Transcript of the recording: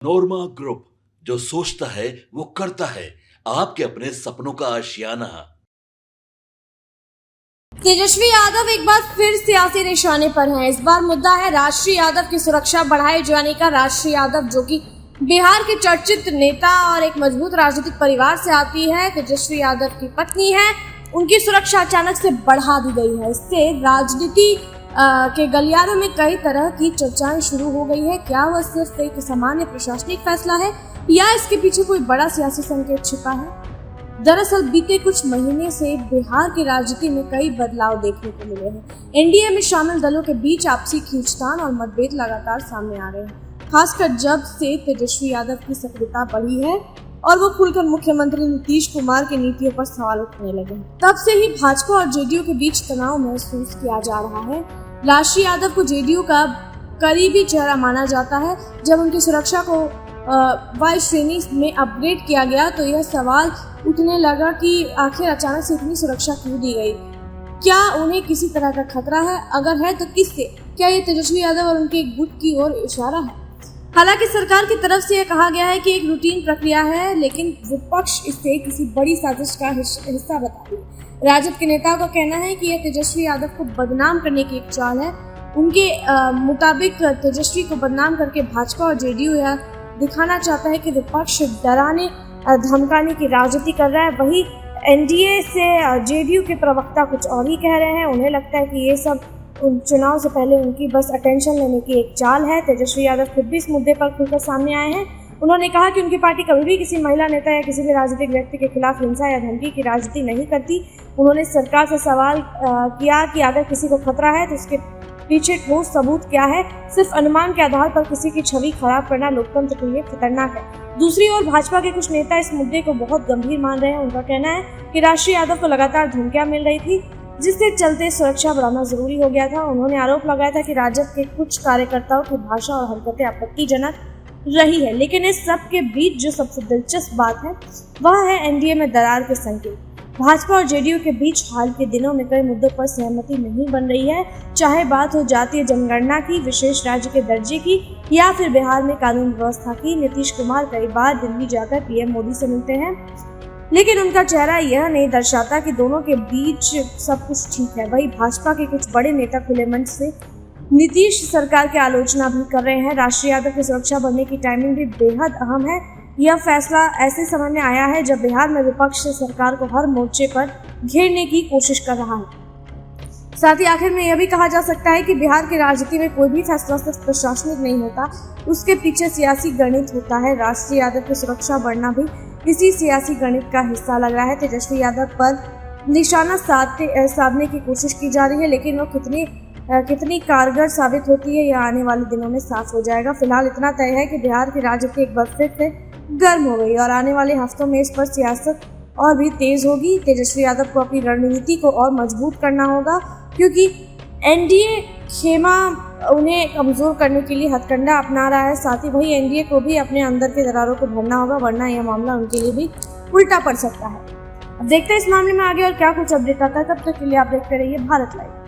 नोरमा group, जो सोचता है वो करता है। आपके अपने सपनों का आशियाना। तेजस्वी यादव एक बार फिर सियासी निशाने पर हैं। इस बार मुद्दा है राष्ट्रीय यादव की सुरक्षा बढ़ाए जाने का। राष्ट्रीय यादव, जो कि बिहार के चर्चित नेता और एक मजबूत राजनीतिक परिवार से आती है, तेजस्वी यादव की पत्नी है, उनकी सुरक्षा अचानक से बढ़ा दी गई है। इससे राजनीति के गलियारों में कई तरह की चर्चाएं शुरू हो गई है। क्या वह सिर्फ एक सामान्य प्रशासनिक फैसला है या इसके पीछे कोई बड़ा सियासी संकेत छिपा है? दरअसल बीते कुछ महीने से बिहार की राजनीति में कई बदलाव देखने को मिले हैं। एनडीए में शामिल दलों के बीच आपसी खींचतान और मतभेद लगातार सामने आ रहे हैं, खासकर जब से तेजस्वी यादव की सक्रियता बढ़ी है और वो खुलकर मुख्यमंत्री नीतीश कुमार की नीतियों पर सवाल उठने लगे। तब से ही भाजपा और जेडीयू के बीच तनाव महसूस किया जा रहा है। राष्ट्रीय यादव को जेडीयू का करीबी चेहरा माना जाता है। जब उनकी सुरक्षा को वाई श्रेणी में अपग्रेड किया गया तो यह सवाल उठने लगा कि आखिर अचानक से इतनी सुरक्षा क्यों दी गई? क्या उन्हें किसी तरह का खतरा है? अगर है तो किससे? क्या ये तेजस्वी यादव और उनके गुट की ओर इशारा है? हालांकि सरकार की तरफ से यह कहा गया है कि एक रूटीन प्रक्रिया है, लेकिन विपक्ष इसे किसी बड़ी साजिश का हिस्सा बता रही है। राजद के नेताओं का कहना है कि यह तेजस्वी यादव को बदनाम करने की एक चाल है। उनके मुताबिक तेजस्वी को बदनाम करके भाजपा और जेडीयू यह दिखाना चाहता है कि विपक्ष डराने धमकाने की राजनीति कर रहा है। वही एनडीए से जेडीयू के प्रवक्ता कुछ और ही कह रहे हैं। उन्हें लगता है कि ये सब चुनाव से पहले उनकी बस अटेंशन लेने की एक चाल है। तेजस्वी यादव खुद भी इस मुद्दे पर खुलकर सामने आए हैं। उन्होंने कहा कि उनकी पार्टी कभी भी किसी महिला नेता या किसी भी राजनीतिक व्यक्ति के खिलाफ हिंसा या धमकी की राजनीति नहीं करती। उन्होंने सरकार से सवाल किया कि अगर किसी को खतरा है तो उसके पीछे ठोस सबूत क्या है? सिर्फ अनुमान के आधार पर किसी की छवि खराब करना लोकतंत्र के लिए खतरनाक है। दूसरी ओर भाजपा के कुछ नेता इस मुद्दे को बहुत गंभीर मान रहे हैं। उनका कहना है कि राष्ट्रीय यादव को लगातार धमकियां मिल रही थी, जिसके चलते सुरक्षा बढ़ाना जरूरी हो गया था। उन्होंने आरोप लगाया था कि राजद के कुछ कार्यकर्ताओं की भाषा और हरकतें आपत्तिजनक रही है। लेकिन इस सब के बीच जो सबसे दिलचस्प बात है वह है एनडीए में दरार के संकेत। भाजपा और जेडीयू के बीच हाल के दिनों में कई मुद्दों पर सहमति नहीं बन रही है, चाहे बात हो जातीय जनगणना की, विशेष राज्य के दर्जे की या फिर बिहार में कानून व्यवस्था की। नीतीश कुमार कई बार दिल्ली जाकर पीएम मोदी से मिलते हैं, लेकिन उनका चेहरा यह नहीं दर्शाता कि दोनों के बीच सब कुछ ठीक है। वही भाजपा के कुछ बड़े नेता खुले मंच से नीतीश सरकार की आलोचना भी कर रहे हैं। राष्ट्रीय यादव की सुरक्षा बढ़ने की टाइमिंग भी बेहद अहम है। यह फैसला ऐसे समय में आया है जब बिहार में विपक्ष सरकार को हर मोर्चे पर घेरने की कोशिश कर रहा है। साथ ही आखिर में यह भी कहा जा सकता है कि बिहार की राजनीति में कोई भी फैसला सिर्फ प्रशासनिक नहीं होता, उसके पीछे सियासी गणित होता है। राष्ट्रीय यादव की सुरक्षा बढ़ना भी इसी सियासी गणित का हिस्सा लग रहा है। तेजस्वी यादव पर निशाना साधने की कोशिश की जा रही है, लेकिन वो कितनी कारगर साबित होती है यह आने वाले दिनों में साफ हो जाएगा। फिलहाल इतना तय है कि बिहार की राजनीति एक बार फिर से गर्म हो गई और आने वाले हफ्तों में इस पर सियासत और भी तेज होगी। तेजस्वी यादव को अपनी रणनीति को और मजबूत करना होगा, क्योंकि एनडीए खेमा उन्हें कमजोर करने के लिए हथकंडा अपना रहा है। साथ ही वही एनडीए को भी अपने अंदर के दरारों को भरना होगा, वरना यह मामला उनके लिए भी उल्टा पड़ सकता है। अब देखते हैं इस मामले में आगे और क्या कुछ अपडेट आता है। तब तक के लिए आप देखते रहिए भारत लाइव।